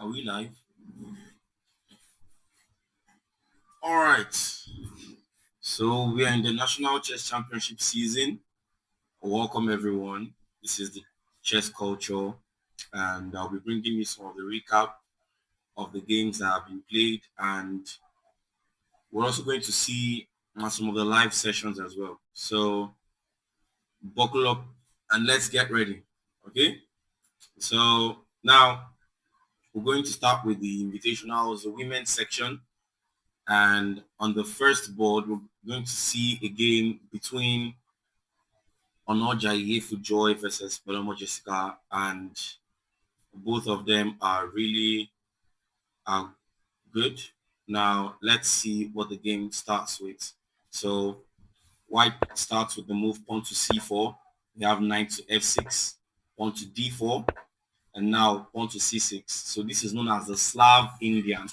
Are we live? All right. So we are in the National Chess Championship season. Welcome everyone. This is the chess culture, and I'll be bringing you some of the recap of the games that have been played, and we're also going to see some of the live sessions as well. So buckle up and let's get ready. Okay. So now we're going to start with the invitationals, the women's section. And on the first board, we're going to see a game between Onoja Joy versus Palomo Jessica, and both of them are really are good. Now let's see what the game starts with. So White starts with the move pawn to c4. We have knight to f6, pawn to d4, and now pawn to c6. So this is known as the Slav Indian.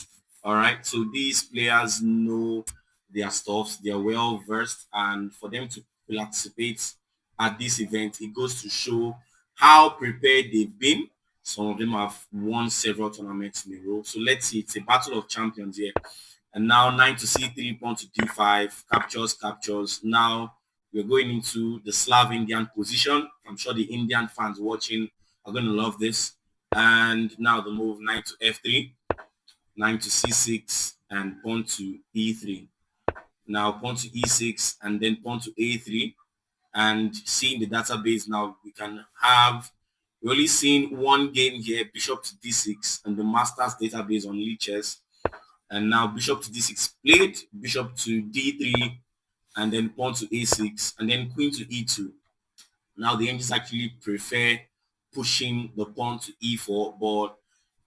All right. So these players know their stuffs. They are well versed, and for them to participate at this event, it goes to show how prepared they've been. Some of them have won several tournaments in a row. So let's see. It's a battle of champions here. And now knight to c3, pawn to d5, captures, captures. Now we're going into the Slav Indian position. I'm sure the Indian fans watching are going to love this. And now the move knight to f3, knight to c6, and pawn to e3. Now pawn to e6, and then pawn to a3. And seeing the database now, we can have, we're only seeing one game here, bishop to d6, and the Masters database on Lichess. And now bishop to d6 played, bishop to d3, and then pawn to a6, and then queen to e2. Now the engines actually prefer pushing the pawn to e4, but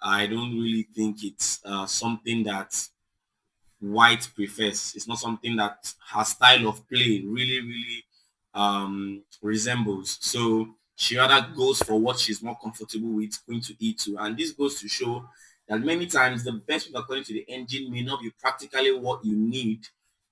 I don't really think it's something that White prefers. It's not something that her style of play really resembles. So she rather goes for what she's more comfortable with, queen to e2. And this goes to show that many times the best move according to the engine may not be practically what you need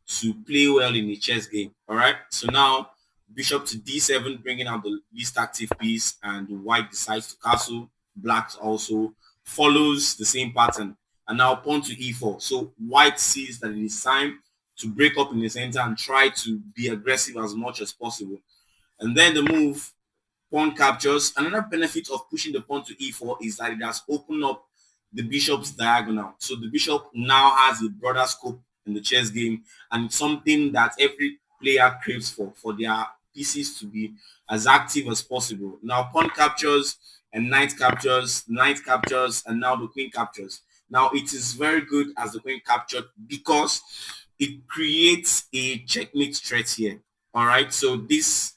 to play well in a chess game. All right. So now bishop to d7, bringing out the least active piece, and White decides to castle. Black also follows the same pattern, and now pawn to e4. So White sees that it is time to break up in the center and try to be aggressive as much as possible. And then the move pawn captures. Another benefit of pushing the pawn to e4 is that it has opened up the bishop's diagonal. So the bishop now has a broader scope in the chess game, and it's something that every player craves for their pieces to be as active as possible. Now pawn captures and knight captures, and now the queen captures. Now it is very good as the queen captured because it creates a checkmate threat here. All right, so this,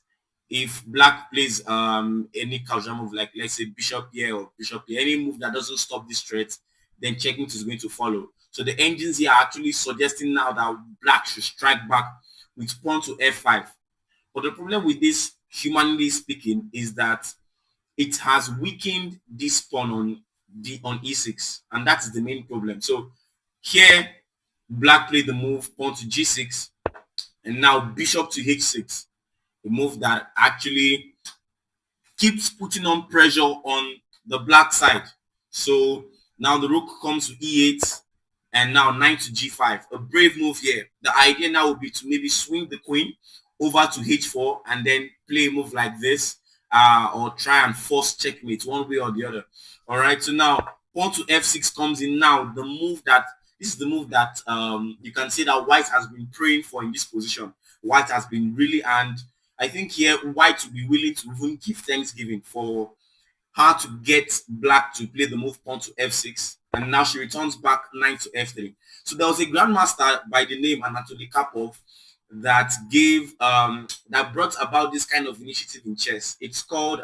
if black plays any casual move, like let's say bishop here or bishop here, any move that doesn't stop this threat, then checkmate is going to follow. So the engines here are actually suggesting now that black should strike back with pawn to f5. But the problem with this, humanly speaking, is that it has weakened this pawn on e6, and that's the main problem. So here black played the move pawn to g6, and now bishop to h6, a move that actually keeps putting on pressure on the black side. So now the rook comes to e8, and now knight to g5, a brave move here. The idea now would be to maybe swing the queen over to h4 and then play a move like this, or try and force checkmate one way or the other. All right, so now pawn to f6 comes in. Now the move that, this is the move that you can say that White has been praying for in this position. White has been really, and I think here White will be willing to even give Thanksgiving for her to get black to play the move pawn to f6, and now she returns back knight to f3. So there was a grandmaster by the name Anatoly Karpov that gave that brought about this kind of initiative in chess. It's called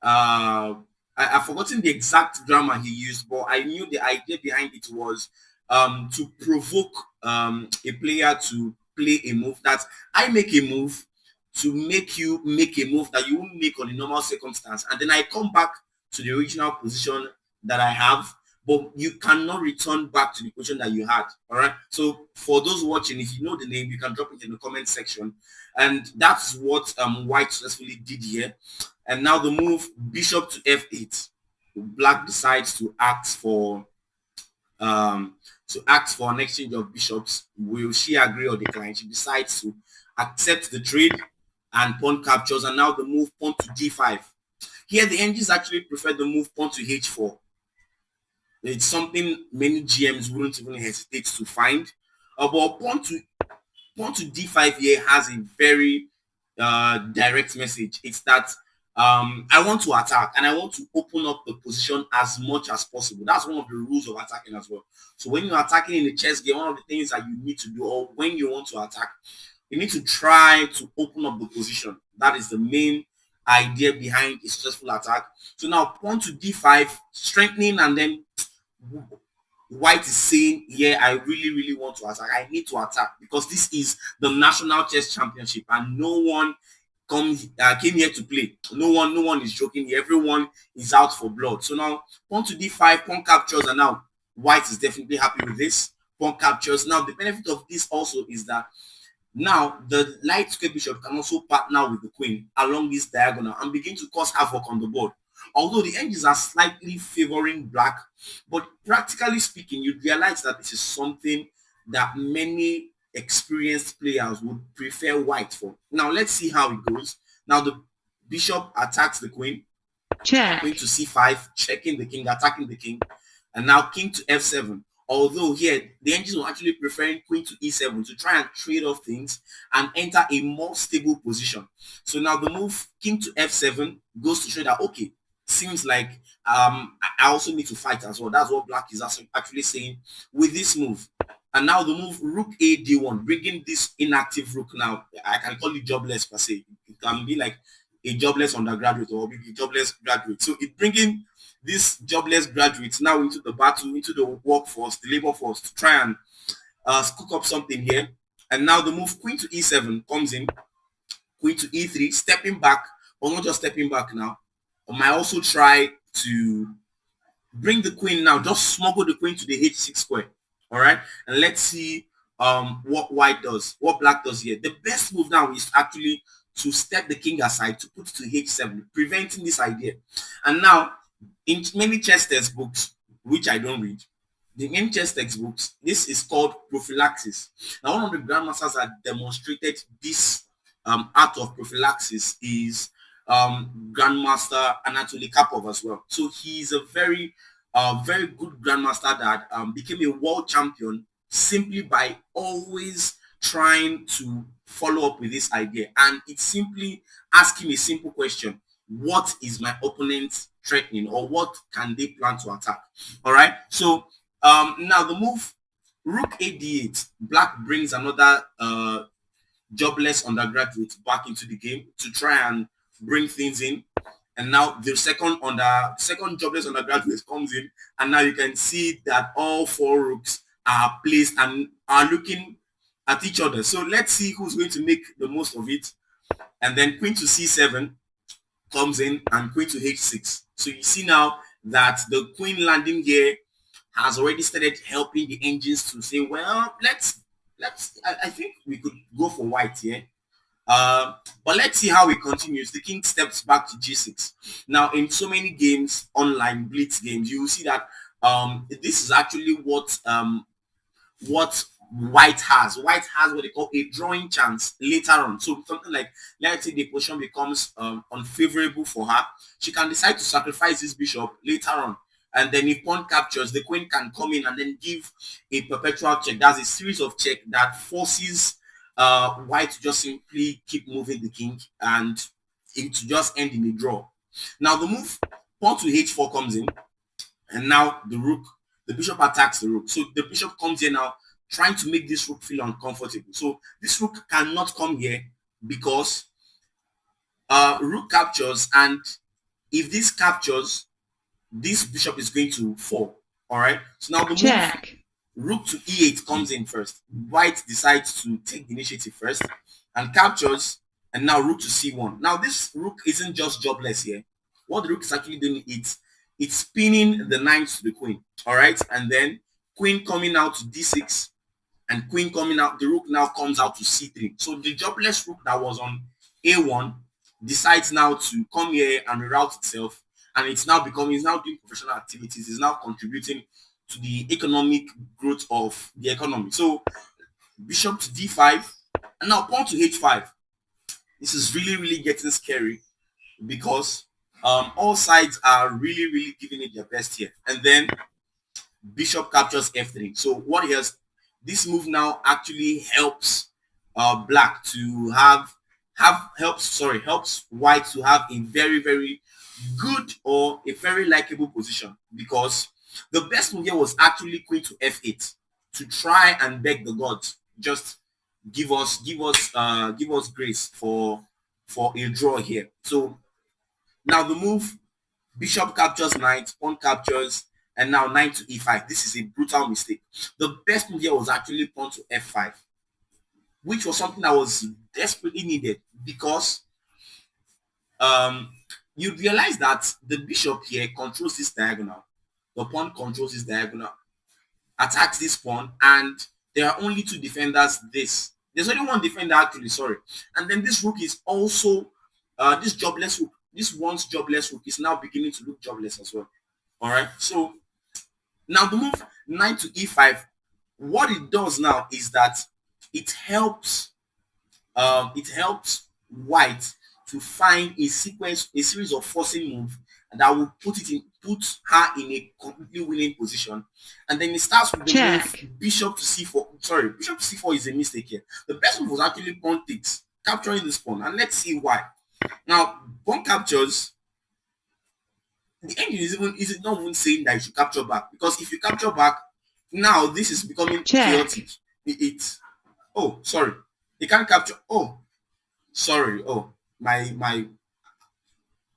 I've forgotten the exact grammar he used, but I knew the idea behind it was to provoke a player to play a move that I make a move to make you make a move that you won't make on a normal circumstance, and then I come back to the original position that I have, but you cannot return back to the position that you had. All right. So for those watching, if you know the name, you can drop it in the comment section, and that's what White successfully did here. And now the move bishop to f8. black decides to ask for an exchange of bishops. Will she agree or decline? She decides to accept the trade and pawn captures, and now the move pawn to d5. Here the NGs actually prefer the move pawn to h4. It's something many GMs wouldn't even hesitate to find. But pawn to d5 here has a very direct message. It's that I want to attack and I want to open up the position as much as possible. That's one of the rules of attacking as well. So when you're attacking in the chess game, one of the things that you need to do, or when you want to attack, you need to try to open up the position. That is the main idea behind a successful attack. So now pawn to d5, strengthening, and then White is saying, yeah, I really want to attack. I need to attack because this is the national chess championship and no one came here to play. No one is joking here. Everyone is out for blood. So now pawn to d5, pawn captures, and now White is definitely happy with this. Pawn captures. Now the benefit of this also is that now the light square bishop can also partner with the queen along this diagonal and begin to cause havoc on the board. Although the edges are slightly favoring black, but practically speaking, you realize that this is something that many experienced players would prefer white for. Now let's see how it goes. Now the bishop attacks the queen. Check. Queen to c5, checking the king, attacking the king, and now king to f7. Although here the engines were actually preferring queen to e7 to try and trade off things and enter a more stable position. So now the move king to f7 goes to show that, okay, seems like I also need to fight as well. That's what black is actually saying with this move. And now the move rook a d1, bringing this inactive rook. Now I can call it jobless per se. It can be like a jobless undergraduate or maybe a jobless graduate. So it bringing this jobless graduates now into the battle, into the workforce, the labor force, to try and cook up something here. And now the move queen to e7 comes in, queen to e3, stepping back, or not just stepping back now. I might also try to bring the queen now, just smuggle the queen to the h6 square. All right, and let's see what white does, what black does here. The best move now is actually to step the king aside to put to h7, preventing this idea. And now in many chess textbooks, which I don't read, the main chess textbooks, this is called prophylaxis. Now one of the grandmasters that demonstrated this art of prophylaxis is Grandmaster Anatoly Karpov as well. So he's a very good grandmaster that became a world champion simply by always trying to follow up with this idea. And it's simply asking a simple question: what is my opponent threatening, or what can they plan to attack? All right. So now the move rook a d8, black brings another jobless undergraduate back into the game to try and bring things in. And now the second jobless undergraduate comes in, and now you can see that all four rooks are placed and are looking at each other. So let's see who's going to make the most of it. And then queen to c7 comes in, and queen to h6. So you see now that the queen landing here has already started helping the engines to say, well, I think we could go for white here. But let's see how it continues. The king steps back to g6. Now, in so many games, online blitz games, you will see that this is actually what white has. White has what they call a drawing chance later on. So something like, let's say the position becomes unfavorable for her, she can decide to sacrifice this bishop later on. And then if pawn captures, the queen can come in and then give a perpetual check. That's a series of check that forces white to just simply keep moving the king, and it to just end in a draw. Now the move pawn to h4 comes in, and now the bishop attacks the rook. So the bishop comes here now, trying to make this rook feel uncomfortable. So this rook cannot come here because rook captures, and if this captures, this bishop is going to fall. All right. So now the move rook to e8 comes in first. White decides to take the initiative first and captures, and now rook to c1. Now this rook isn't just jobless here. What the rook is actually doing, it's spinning the knight to the queen. All right, and then queen coming out to d6, and queen coming out. The rook now comes out to c3. So the jobless rook that was on a1 decides now to come here and reroute itself and it's now doing professional activities. It's now contributing to the economic growth of the economy. So bishop to d5, and now pawn to h5. This is really, really getting scary because all sides are really, really giving it their best here. And then bishop captures f3. So what else? This move now actually helps black to helps white to have a very, very good or a very likable position, because the best move here was actually queen to f8 to try and beg the gods, just give us grace for a draw here. So now the move, bishop captures knight, pawn captures, and now knight to e5. This is a brutal mistake. The best move here was actually pawn to f5, which was something that was desperately needed, because um, you realize that the bishop here controls this diagonal. The pawn controls this diagonal, attacks this pawn, and there are only two defenders. There's only one defender actually, sorry. And then this rook is also this jobless rook. This once jobless rook is now beginning to look jobless as well. All right. So now the move knight to e5, what it does now is that it helps white to find a series of forcing moves that will put her in a completely winning position. And then it starts with the move bishop to c4. Sorry, bishop to c4 is a mistake here. The best move was actually pawn takes, capturing this pawn, and let's see why. Now, pawn captures. The engine is not even saying that you should capture back, because if you capture back, now this is becoming chaotic. Oh, sorry, you can't capture. Oh, sorry. Oh, my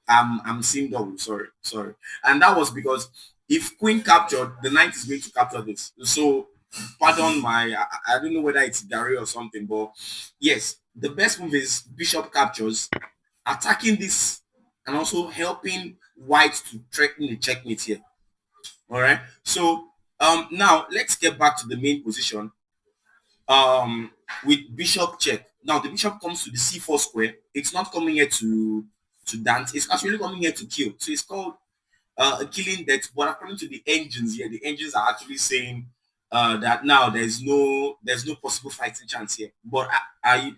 I'm seeing double. Sorry. And that was because if queen captured, the knight is going to capture this. So pardon I don't know whether it's Gary or something, but yes, the best move is bishop captures, attacking this and also helping white to threaten the checkmate here. All right. So now let's get back to the main position. With bishop check. Now the bishop comes to the c4 square. It's not coming here to dance. It's actually coming here to kill. So it's called a killing death. But according to the engines here, the engines are actually saying that now there's no possible fighting chance here. But I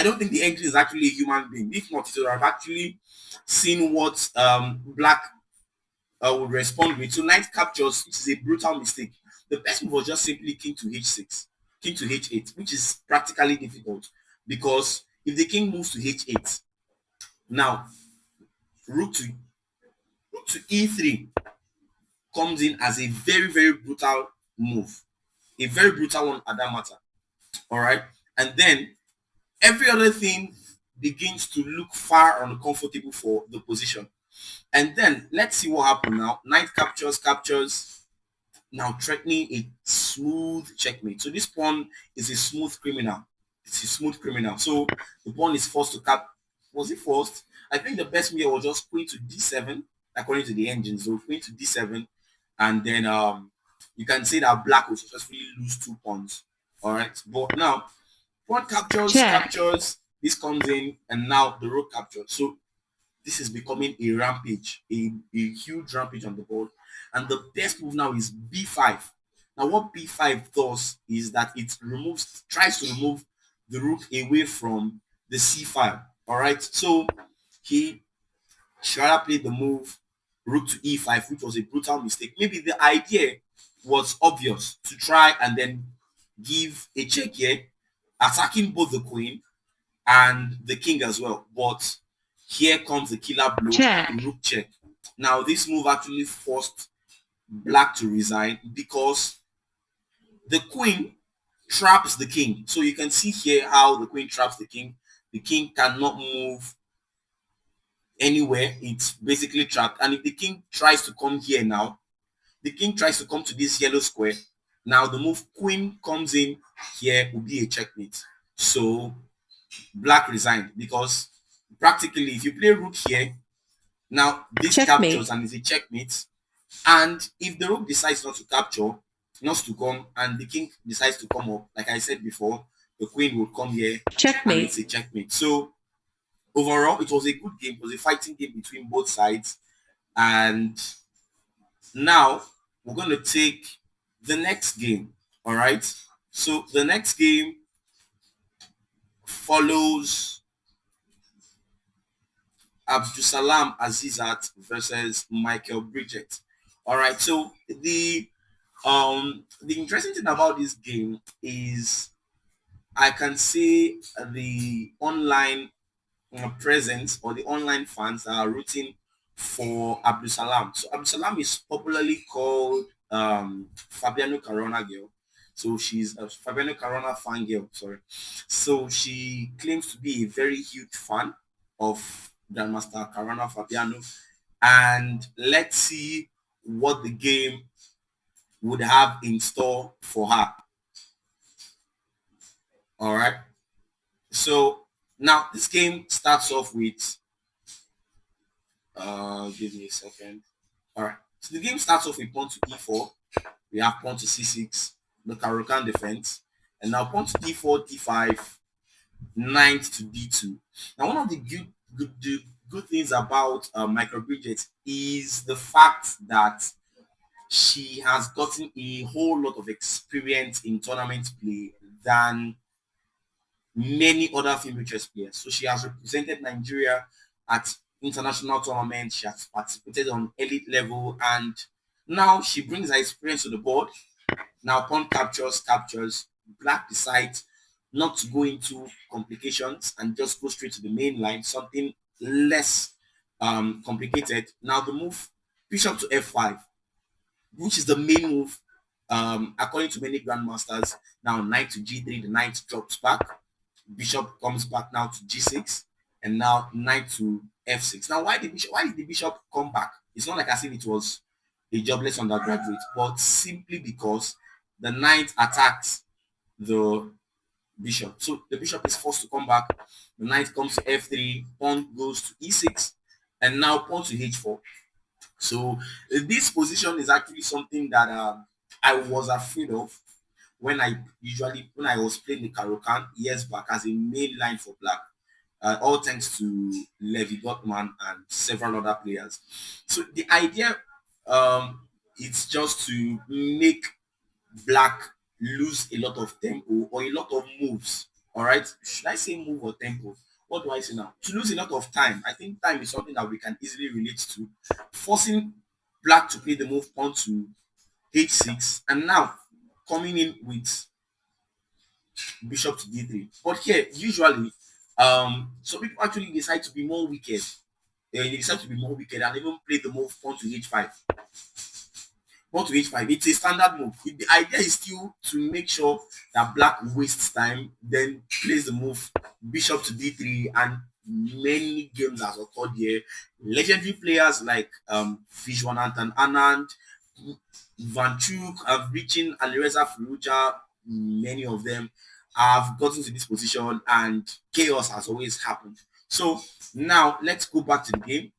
don't think the engine is actually a human being. If not, so I've actually seen what black would respond with. So knight captures, which is a brutal mistake. The best move was just simply king to h6, king to h8, which is practically difficult, because if the king moves to h8, now rook to e3 comes in as a very, very brutal move, a very brutal one at that matter. All right, and then every other thing begins to look far uncomfortable for the position. And then let's see what happened now. Knight captures, now threatening a smooth checkmate. So this pawn is a smooth criminal. It's a smooth criminal. So the pawn is forced to cap. Was it forced? I think the best move was just queen to d7, according to the engine. So queen to d7, and then you can say that black will successfully lose 2 pawns. All right, but now pawn captures. This comes in, and now the rook captures. So this is becoming a rampage, a huge rampage on the board. And the best move now is b5. Now what b5 does is that it tries to remove the rook away from the c file. All right, so he should play the move rook to e5, which was a brutal mistake. Maybe the idea was obvious, to try and then give a check here, attacking both the queen and the king as well. But here comes the killer blow, rook check. Now this move actually forced black to resign, because the queen traps the king. So you can see here how the queen traps the king. The king cannot move anywhere. It's basically trapped. And if the king tries to come here now, the king tries to come to this yellow square. Now the move queen comes in here will be a checkmate. So black resigned, because practically if you play rook here, now this captures and is a checkmate. And if the rook decides not to capture, not to come, and the king decides to come up, like I said before, the queen would come here, checkmate, and it's a checkmate. So overall, it was a good game. It was a fighting game between both sides, And now we're going to take the next game. All right. So the next game follows Abdusalam Azizat versus Michael Bridget. All right. So the interesting thing about this game is I can say the online presence or the online fans that are rooting for Abdusalam. So Abdusalam is popularly called Fabiano Caruana girl. So she's a Fabiano Caruana fan girl. Sorry. So she claims to be a very huge fan of Grandmaster Caruana Fabiano. And let's see what the game would have in store for her. All right. So now this game starts off with give me a second. All right. So the game starts off with pawn to e4. We have pawn to c6, the Caro-Kann defense, and now pawn to d4, d5, knight to d2. Now, one of the good things about Michael Bridget is the fact that she has gotten a whole lot of experience in tournament play than many other female chess players. So she has represented Nigeria at international tournaments. She has participated on elite level, and now she brings her experience to the board. Now, pawn captures, black decides not to go into complications and just go straight to the main line, something less complicated. Now, the move bishop to f5, which is the main move according to many grandmasters. Now, knight to g3, the knight drops back, bishop comes back now to g6, and now knight to f6. Now, why did the bishop come back? It's not like as if it was a jobless undergraduate, but simply because the knight attacks the bishop. So the bishop is forced to come back. The knight comes to f3, pawn goes to e6, and now pawn to h4. So this position is actually something that I was afraid of when I was playing the Caro-Kann years back as a main line for black. All thanks to Levi Gottman and several other players. So the idea is just to make black lose a lot of tempo or a lot of moves. All right. Should I say move or tempo? What do I say now? To lose a lot of time. I think time is something that we can easily relate to. Forcing black to play the move pawn to h6 and now coming in with bishop to d3. But here, usually, some people actually decide to be more wicked. They decide to be more wicked and even play the move pawn to h5. Pawn to h5. It's a standard move. The idea is still to make sure that black wastes time, then plays the move bishop to d3, and many games has occurred here. Legendary players like Vishwanathan Anand, Vanchuk, Avichin, Alireza Firuja, many of them have gotten to this position and chaos has always happened. So now let's go back to the game.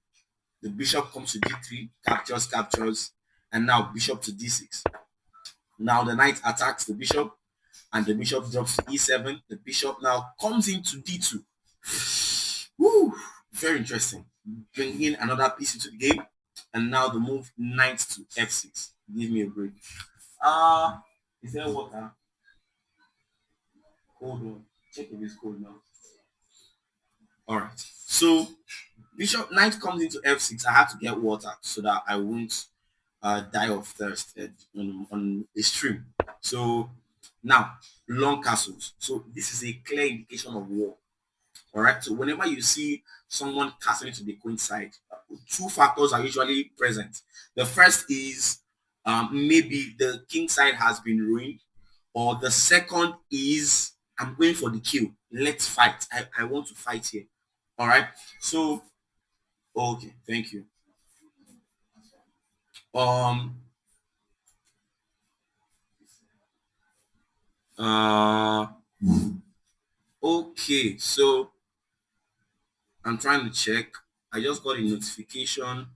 The bishop comes to d3, captures, and now bishop to d6. Now the knight attacks the bishop, and the bishop drops to e7. The bishop now comes into d2. Woo! Very interesting. Bringing another piece into the game, and now the move knight to f6. Give me a break. Is there water? Cold one. Check if it's cold now. All right. So bishop knight comes into f6. I have to get water so that I won't die of thirst on the stream. So now long castles. So this is a clear indication of war. All right. So whenever you see someone castling to the queen side, two factors are usually present. The first is maybe the king side has been ruined, or the second is I'm going for the kill. Let's fight. I want to fight here. All right. So okay, thank you. Um. Uh. Okay. So I'm trying to check. I just got a notification.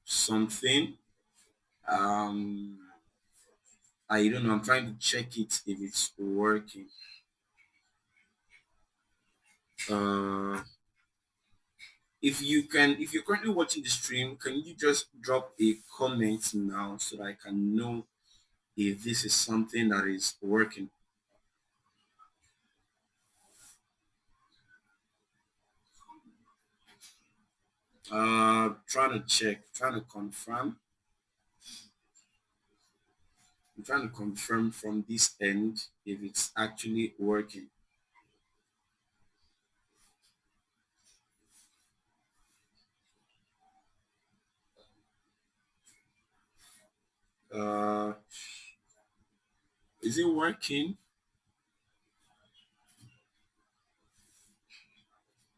Something. Um. I don't know. I'm trying to check it if it's working. Uh. if you're currently watching the stream, can you just drop a comment now so that I can know if this is something that is working? Trying to check, trying to confirm. I'm trying to confirm from this end if it's actually working. Uh, is it working?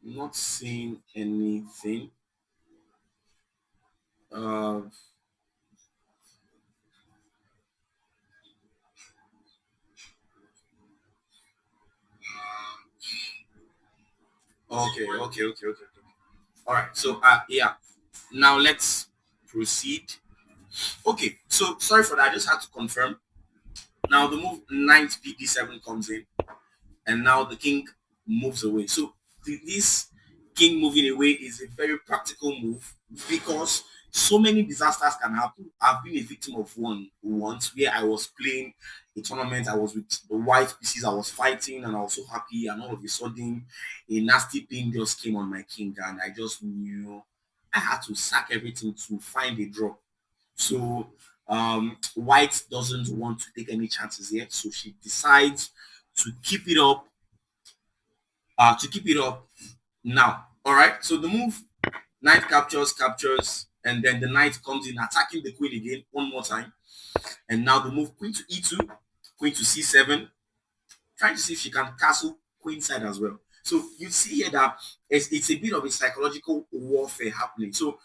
Not seeing anything. Uh, okay. All right. So, yeah. Now let's proceed. Okay. So sorry for that. I just had to confirm. Now the move knight bd7 comes in, and now the king moves away. So this king moving away is a very practical move because so many disasters can happen. I've been a victim of one once where I was playing a tournament. I was with the white pieces. I was fighting and I was so happy, and all of a sudden, a nasty ping just came on my king, and I just knew I had to sack everything to find a draw. So White doesn't want to take any chances yet, so she decides to keep it up. To keep it up now. All right. So the move knight captures, and then the knight comes in attacking the queen again one more time. And now the move queen to e2, queen to c7, trying to see if she can castle queen side as well. So you see here that it's a bit of a psychological warfare happening. So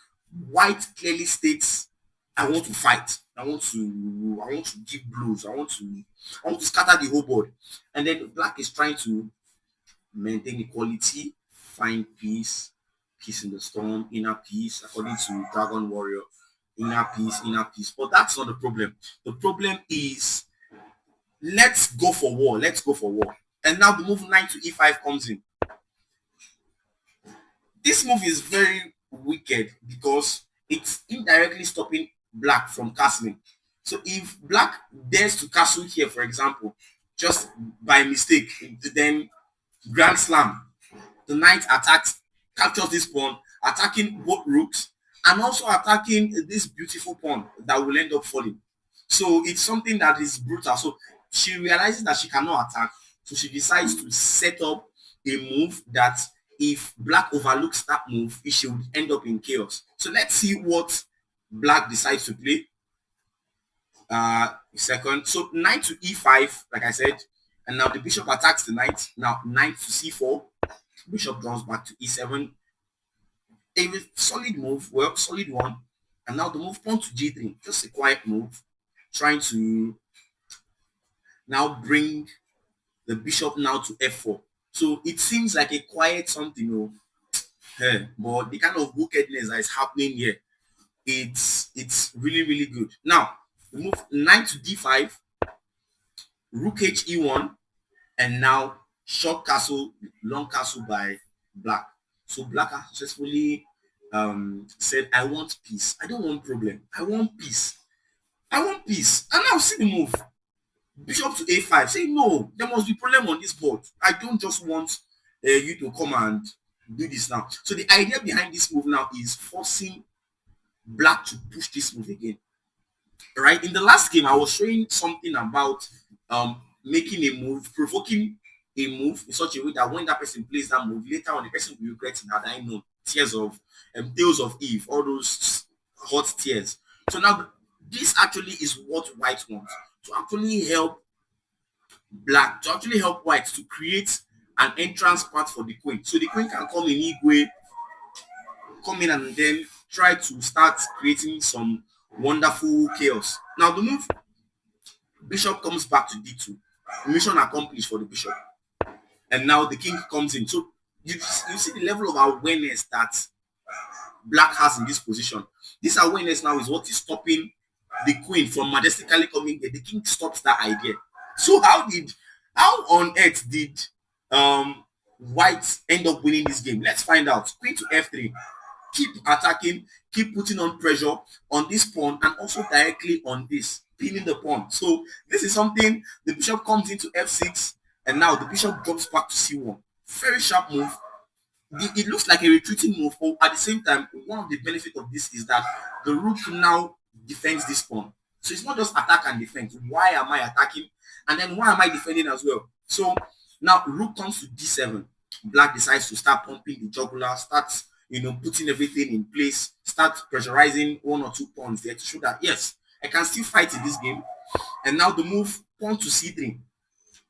White clearly states, I want to fight. I want to give blows. I want to scatter the whole board. And then Black is trying to maintain equality, find peace, peace in the storm, inner peace, according to Dragon Warrior, inner peace, inner peace. But that's not the problem. The problem is let's go for war. Let's go for war. And now the move knight to e5 comes in. This move is very wicked because it's indirectly stopping Black from castling. So if Black dares to castle here, for example, just by mistake, then Grand Slam, the knight attacks, captures this pawn, attacking both rooks, and also attacking this beautiful pawn that will end up falling. So it's something that is brutal. So she realizes that she cannot attack, so she decides to set up a move that if Black overlooks that move, it should end up in chaos. So let's see what Black decides to play. Second, so knight to e5, like I said, and now the bishop attacks the knight. Now knight to c4, bishop draws back to e7. A solid move, well, solid one. And now the move pawn to g3, just a quiet move, trying to now bring the bishop now to f4. So it seems like a quiet something, but the kind of wickedness that is happening here, it's really good. Now the move knight to d5, rook h e1, and now short castle, long castle by Black. So Black has successfully said, I want peace. I don't want problem. I want peace. I want peace. And now see the move. Bishop to a5. Say, no, there must be problem on this board. I don't just want you to come and do this now. So the idea behind this move now is forcing Black to push this move again. Right? In the last game, I was showing something about making a move, provoking a move in such a way that when that person plays that move, later on the person will regret it. Had I known, tears of tales of Eve, all those hot tears. So now this actually is what White wants, to actually help Black, to actually help White to create an entrance path for the queen. So the queen can come in Igwe, come in and then try to start creating some wonderful chaos. Now the move bishop comes back to d2. Mission accomplished for the bishop. And now the king comes in. So you see the level of awareness that Black has in this position. This awareness now is what is stopping the queen from majestically coming here. The king stops that idea. So how on earth did white end up winning this game? Let's find out. Queen to f3. Keep attacking, keep putting on pressure on this pawn and also directly on this, pinning the pawn. So this is something, the bishop comes into f6 and now the bishop drops back to c1. Very sharp move. It looks like a retreating move, but at the same time, one of the benefits of this is that the rook now defends this pawn. So it's not just attack and defense. Why am I attacking? And then why am I defending as well? So now rook comes to d7. Black decides to start pumping the jugular, starts putting everything in place, start pressurizing one or two pawns there to show that yes, I can still fight in this game. And now the move pawn to c3,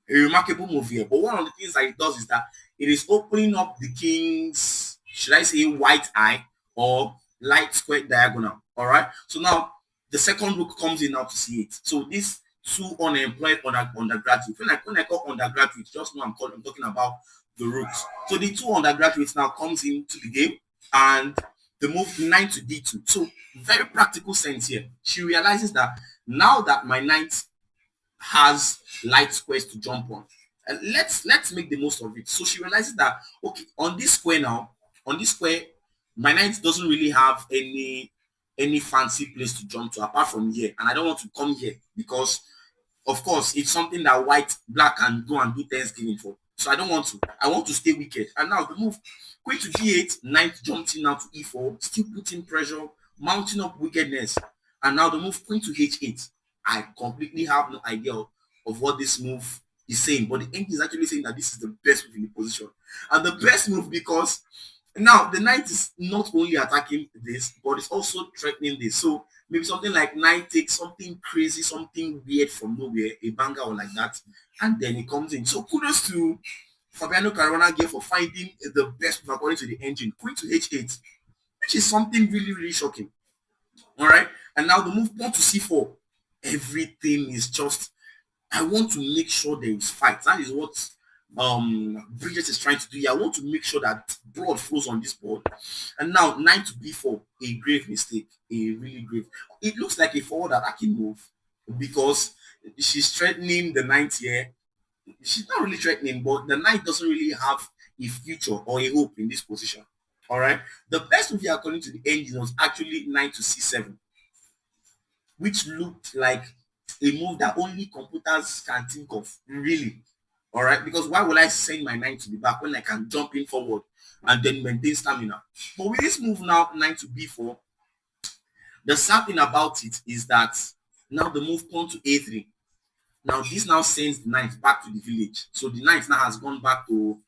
a remarkable move here. But one of the things that it does is that it is opening up the king's, should I say, white eye or light square diagonal. All right. So now the second rook comes in now to c8. So these two unemployed undergraduates. When I call undergraduates, just know I'm talking about the rooks. So the two undergraduates now comes into the game and the move knight to d2. So very practical sense here. She realizes that now that my knight has light squares to jump on, and let's make the most of it. So she realizes that okay, on this square now, my knight doesn't really have any fancy place to jump to apart from here, and I don't want to come here because of course it's something that black can go and do Thanksgiving for. So I don't want to. I want to stay wicked. And now the move queen to d8, knight jumped in now to e4, still putting pressure, mounting up wickedness. And now the move queen to h8. I completely have no idea of what this move is saying, but the engine is actually saying that this is the best move in the position. And the best move because now the knight is not only attacking this, but it's also threatening this. So maybe something like knight takes something crazy, something weird from nowhere, a banger or like that, and then it comes in. So kudos to Fabiano Caruana here for finding the best move according to the engine. Queen to h8, which is something really, really shocking. All right. And now the move pawn to c4. Everything is just, I want to make sure there is fight. That is what Bridget is trying to do here. I want to make sure that blood flows on this board. And now knight to b4, a grave mistake, a really grave. It looks like a forward attacking move because she's threatening the knight here. She's not really threatening, but the knight doesn't really have a future or a hope in this position. All right. The best move here according to the engine was actually knight to c7, which looked like a move that only computers can think of, really. All right, because why would I send my knight to the back when I can jump in forward and then maintain stamina? But with this move now, knight to b4, the sad thing about it is that now the move pawn to a3. Now this now sends the knight back to the village. So the knight now has gone back to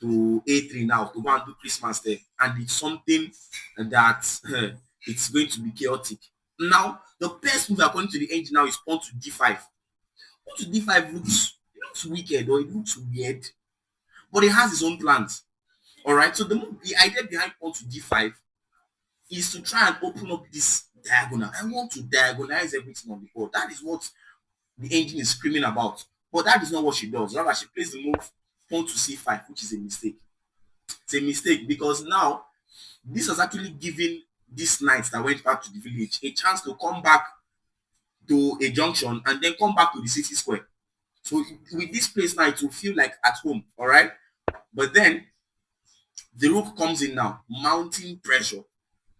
a3 now to go and do Christmas there, and it's something that it's going to be chaotic. Now the best move according to the engine now is pawn to d5. Pawn to d5 looks wicked or it looks weird, but it has its own plans. All right, so the idea behind pawn to d5 is to try and open up this diagonal. I want to diagonalize everything on the board. That is what the engine is screaming about, but that is not what she does. Rather, she plays the move pawn to c5, which is a mistake. It's a mistake because now this has actually given this knight that went back to the village a chance to come back to a junction and then come back to the city square. So with this place now, it will feel like at home. All right, but then the rook comes in now, mounting pressure.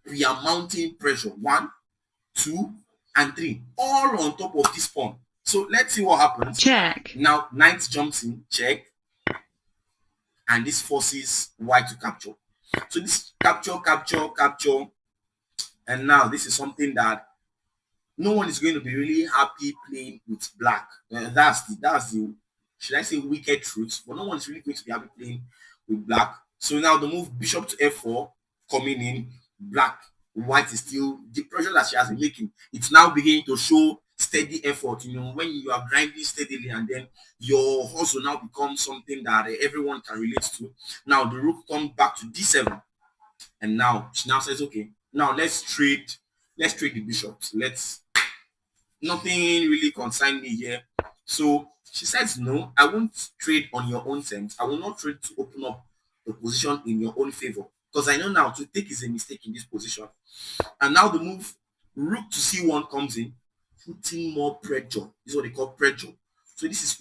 We are mounting pressure. 1, 2, and 3, all on top of this pawn. So let's see what happens. Check. Now knight jumps in, check, and this forces white to capture. So this capture, and now this is something that no one is going to be really happy playing with black. That's the should I say wicked truth, but no one is really going to be happy playing with black. So now the move bishop to f4 coming in, white is still, the pressure that she has been making, it's now beginning to show steady effort. When you are grinding steadily and then your hustle now becomes something that everyone can relate to. Now the rook comes back to d7, and now she now says, okay, now let's trade the bishops. Nothing really concern me here. So she says, no, I won't trade on your own terms. I will not trade to open up the position in your own favor, because I know now to take is a mistake in this position. And now the move rook to c1 comes in, putting more pressure. This is what they call pressure So this is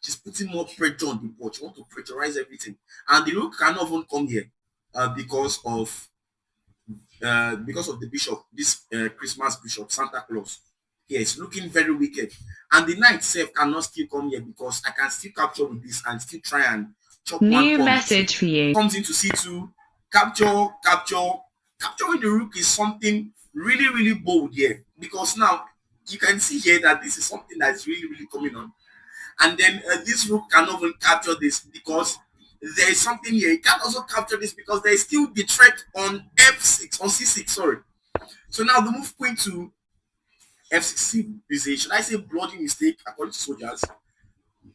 she's putting more pressure on the board. She wants to pressurize everything, and the rook cannot even come here because of the bishop, this Christmas bishop, Santa Claus. Yes, looking very wicked. And the knight itself cannot still come here because I can still capture with this and still try and chop one New pawn. message for you. Comes into c2, capture. Capturing the rook is something really, really bold here, because now you can see here that this is something that is really, really coming on. And then this rook cannot even capture this because there is something here. It can't also capture this because there is still the threat on f6, on c6, sorry. So now the move queen to f6 is a, should I say, bloody mistake according to soldiers.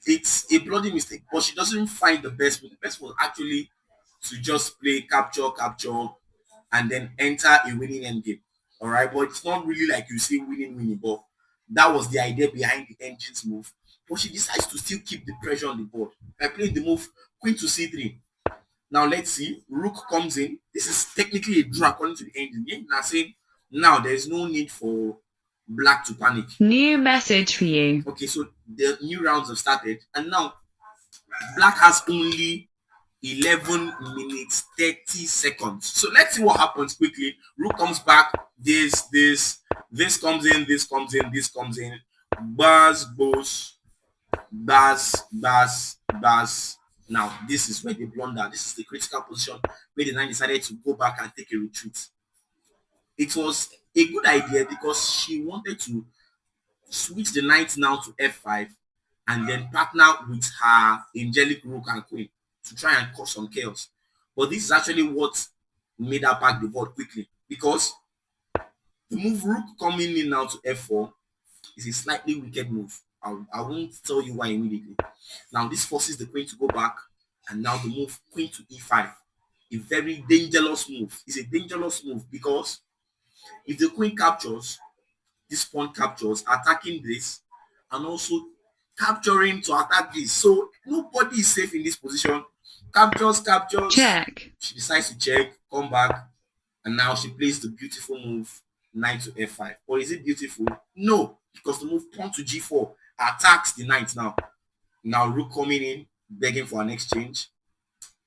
It's a bloody mistake, but she doesn't find the best way. The best was actually to just play capture, and then enter a winning endgame. All right, but it's not really like you say winning, but that was the idea behind the engine's move. But she decides to still keep the pressure on the board by playing the move queen to c3. Now let's see, rook comes in. This is technically a draw according to the engine. The engine are saying now there's no need for black to panic. New message for you. Okay, so the new rounds have started, and now black has only 11 minutes 30 seconds. So let's see what happens quickly. Rook comes back. This comes in. This comes in. This comes in. Bas, boss, bas. Now this is where they blunder. This is the critical position where the knight decided to go back and take a retreat. It was a good idea because she wanted to switch the knight now to f5 and then partner with her angelic rook and queen to try and cause some chaos. But this is actually what made her pack the board quickly, because the move rook coming in now to f4 is a slightly wicked move. I won't tell you why immediately. Now this forces the queen to go back, and now the move queen to e5, a very dangerous move. It's a dangerous move because if the queen captures, this pawn captures, attacking this, and also capturing to attack this. So nobody is safe in this position. Captures. Check. She decides to check, come back, and now she plays the beautiful move knight to f5. Or is it beautiful? No, because the move pawn to g4 attacks the knight now. Now rook coming in, begging for an exchange.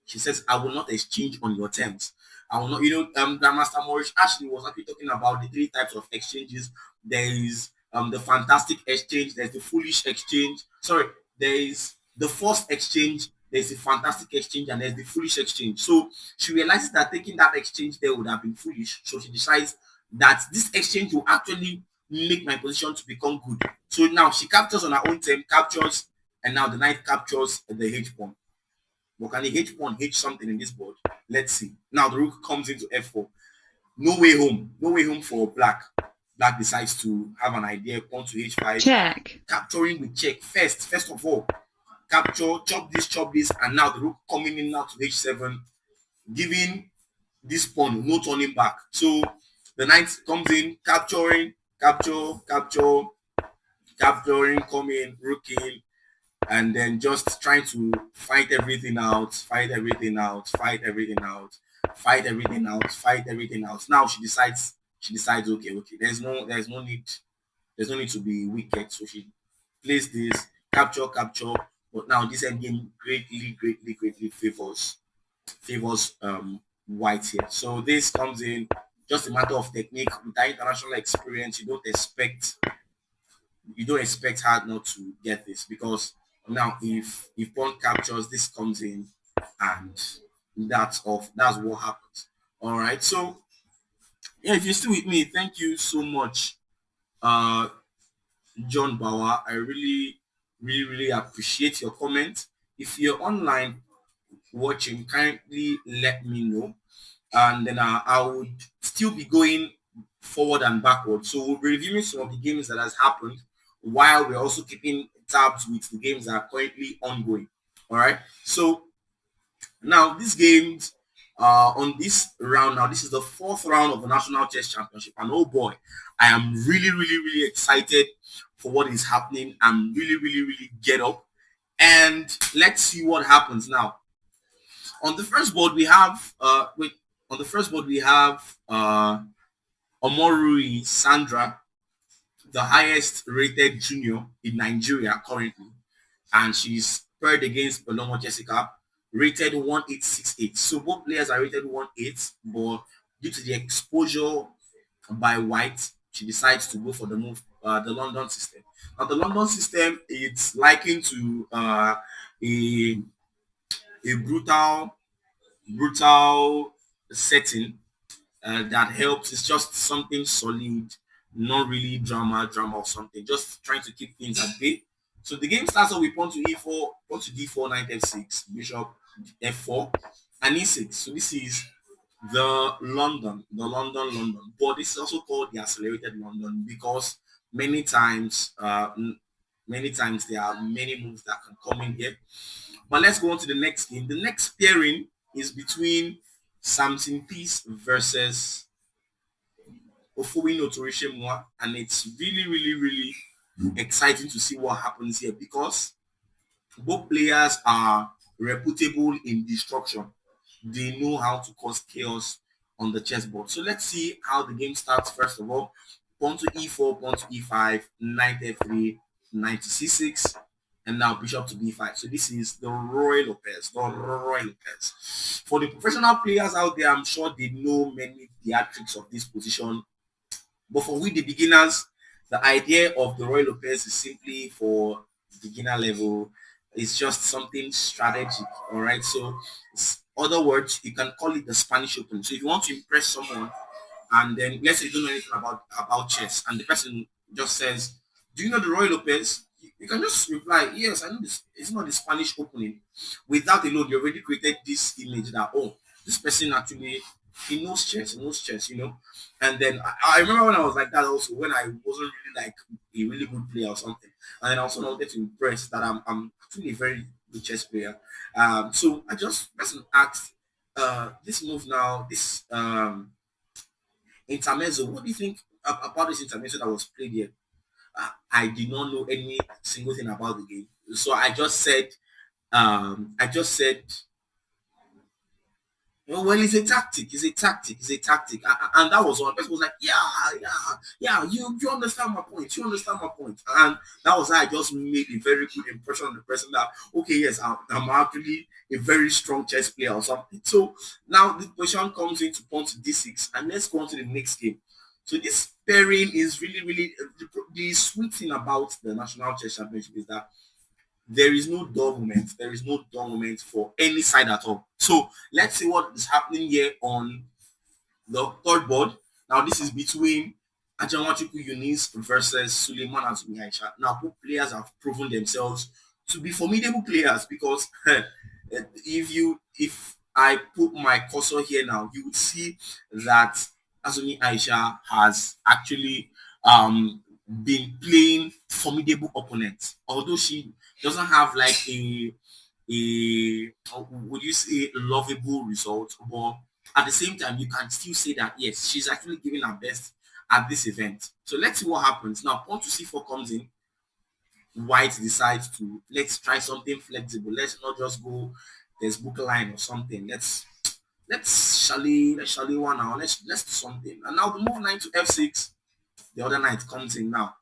She says, I will not exchange on your terms. I will not, Grandmaster Maurice Ashley was actually talking about the 3 types of exchanges. There is the fantastic exchange, there's the foolish exchange. Sorry, there is the forced exchange, there's the fantastic exchange, and there's the foolish exchange. So she realizes that taking that exchange there would have been foolish. So she decides that this exchange will actually make my position to become good. So now she captures on her own term, captures, and now the knight captures the h pawn. But can the h pawn h something in this board? Let's see. Now the rook comes into f4. No way home for black. Black decides to have an idea. Pawn to h5. Check. Capturing with check first of all. Capture, chop this, and now the rook coming in now to h7, giving this pawn no turning back. So the knight comes in, capturing, coming, rook in, and then just trying to fight everything out. Now she decides, okay, there's no need to be wicked. So she plays this, capture, but now this endgame greatly favors white here. So this comes in, just a matter of technique. With that international experience, you don't expect her not to get this, because now if pawn captures, this comes in, and that's what happens. All right, so yeah, if you're still with me, thank you so much, John Bauer. I really appreciate your comment. If you're online watching, kindly let me know, and then I would still be going forward and backward. So we'll be reviewing some of the games that has happened, while we're also keeping tabs with the games that are currently ongoing. All right, so now these games on this round, now this is the 4th round of the National Chess Championship, and oh boy, I am really excited for what is happening. I'm really get up, and let's see what happens now. On the first board we have Omorui Sandra the highest rated junior in Nigeria currently, and she's paired against Olomo Jessica, rated 1868. So both players are rated 18, but due to the exposure by White, she decides to go for the London system. Now the London system, it's likened to a brutal setting that helps. It's just something solid, not really drama or something. Just trying to keep things at bay. So the game starts off with pawn to e4, pawn to d4, knight f6, bishop f4, and e6. So this is London. But this is also called the accelerated London because many times, there are many moves that can come in here. But let's go on to the next game. The next pairing is between Samson Peace versus Ofowino Torishemwa, and it's really exciting to see what happens here because both players are reputable in destruction. They know how to cause chaos on the chessboard. So let's see how the game starts. First of all, pawn to e4, pawn to e5, knight f3, knight to c6, and now bishop to b5. So this is the Roy Lopez. For the professional players out there, I'm sure they know many theatrics of this position. But for we, the beginners, the idea of the Roy Lopez is simply for beginner level. It's just something strategic, all right? So, other words, you can call it the Spanish Open. So if you want to impress someone, and then let's say you don't know anything about chess, and the person just says, "Do you know the Roy Lopez?" You can just reply, "Yes, I know this. It's not the Spanish Opening." With that alone, you already created this image that, oh, this person actually he knows chess, And then I remember when I was like that also, when I wasn't really like a really good player or something, and then I also wanted to impress that I'm actually a very good chess player. So I just person asked, this move now, this intermezzo. What do you think about this intermezzo that was played here? I did not know any single thing about the game, so I just said, well, it's a tactic. And that was one person was like, yeah. You understand my point. And that was how I just made a very good impression on the person that, okay, yes, I'm actually a very strong chess player or something. So now the position comes into pawn to d6, and let's go on to the next game. So this pairing is really the sweet thing about the National Chess Championship is that there is no dull moment. There is no dull moment for any side at all. So let's see what is happening here on the third board. Now this is between Ajanwachuku Eunice versus Suleiman Azumi Aisha. Now both players have proven themselves to be formidable players because if I put my cursor here now, you would see that Azumi Aisha has actually been playing formidable opponents. Although she doesn't have like would you say lovable result, but at the same time you can still say that yes, she's actually giving her best at this event. So let's see what happens. Now pawn to c4 comes in. White decides to let's try something flexible. Let's not just go there's book line or something. Let's Shali one now. Let's do something. And now the move knight to f6. The other knight comes in now.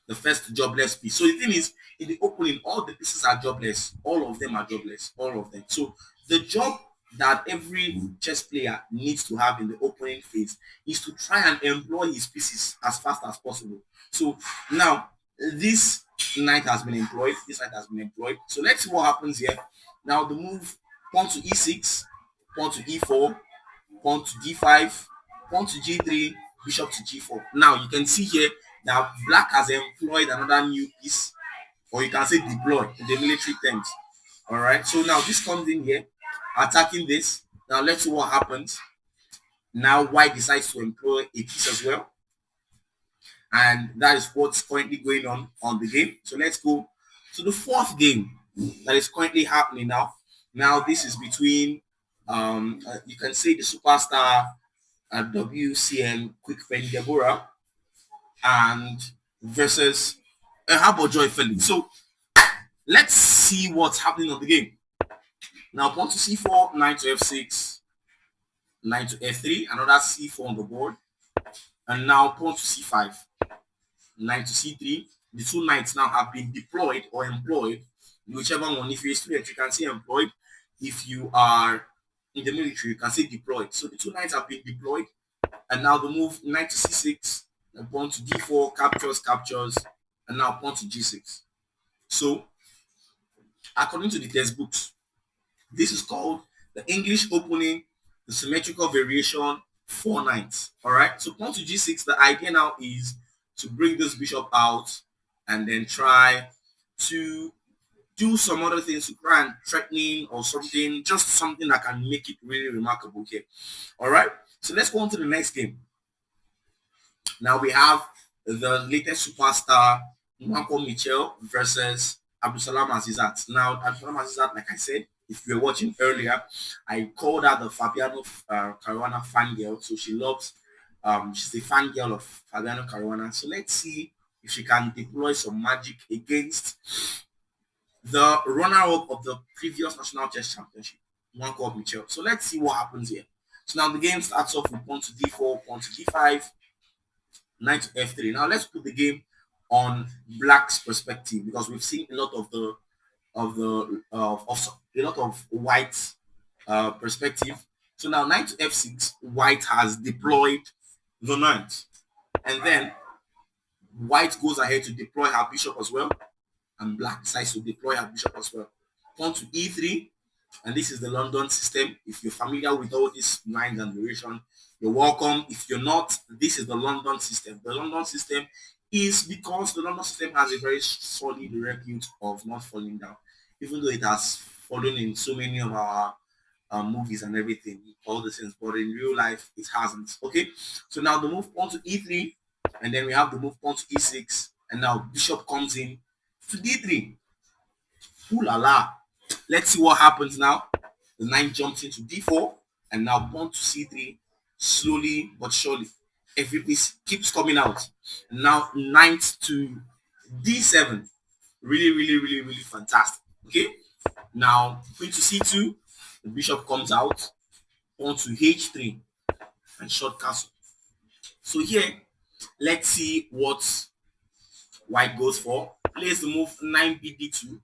The first jobless piece. So the thing is, in the opening, all the pieces are jobless. All of them are jobless. All of them. So the job that every chess player needs to have in the opening phase is to try and employ his pieces as fast as possible. So now this knight has been employed. So let's see what happens here. Now the move pawn to e6, pawn to e4, pawn to d5, pawn to g3, bishop to g4. Now you can see here that black has employed another new piece, or you can say deploy in the military terms. All right. So now this comes in here, attacking this. Now let's see what happens. Now white decides to employ a piece as well, and that is what's currently going on the game. So let's go to the fourth game that is currently happening now. Now this is between you can say the superstar WCM Quick Friend Deborah and versus Joy Felix. So let's see what's happening on the game. Now pawn to c4, knight to f6, knight to f3, another c4 on the board, and now pawn to c5. knight to c3. The two knights now have been deployed or employed, whichever one. If you're a student, you can say employed. If you are in the military, you can say deployed. So the two knights have been deployed, and now the move knight to c6, and pawn to d4, captures, and now pawn to g6. So according to the textbooks, this is called the English opening, the symmetrical variation, 4 knights. All right. So pawn to g6. The idea now is to bring this bishop out and then try to do some other things to try and threatening or something, just something that can make it really remarkable here. All right. So let's go on to the next game. Now we have the latest superstar, Nwankwo Michel versus Abdusalam Azizat. Now, Abdusalam Azizat, like I said, if you were watching earlier, I called her the Fabiano Caruana fangirl. So she loves, she's a fangirl of Fabiano Caruana. So let's see if she can deploy some magic against the runner-up of the previous national chess championship, Nwankwo Michel. So let's see what happens here. So now the game starts off with pawn to d4, pawn to d5, knight to f3. Now let's put the game on black's perspective, because we've seen a lot of a lot of white perspective. So now knight to f6, white has deployed the knight, and then white goes ahead to deploy her bishop as well, and black decides to deploy her bishop as well. Pawn to e3, and this is the London system. If you're familiar with all these lines and duration, you're welcome. If you're not, this is the London system. The London system is because the London system has a very solid repute of not falling down, even though it has fallen in so many of our movies and everything, all the things, but in real life it hasn't. Okay, so now the move pawn to e3, and then we have the move pawn to e6, and now bishop comes in to d3. Ooh la la. Let's see what happens now. The knight jumps into d4, and now pawn to c3. Slowly but surely, every piece keeps coming out. Now knight to d7. Really fantastic. Okay. Now queen to c2. The bishop comes out. Pawn to h3 and short castle. So here, let's see what white goes for. Plays the move 9bd2,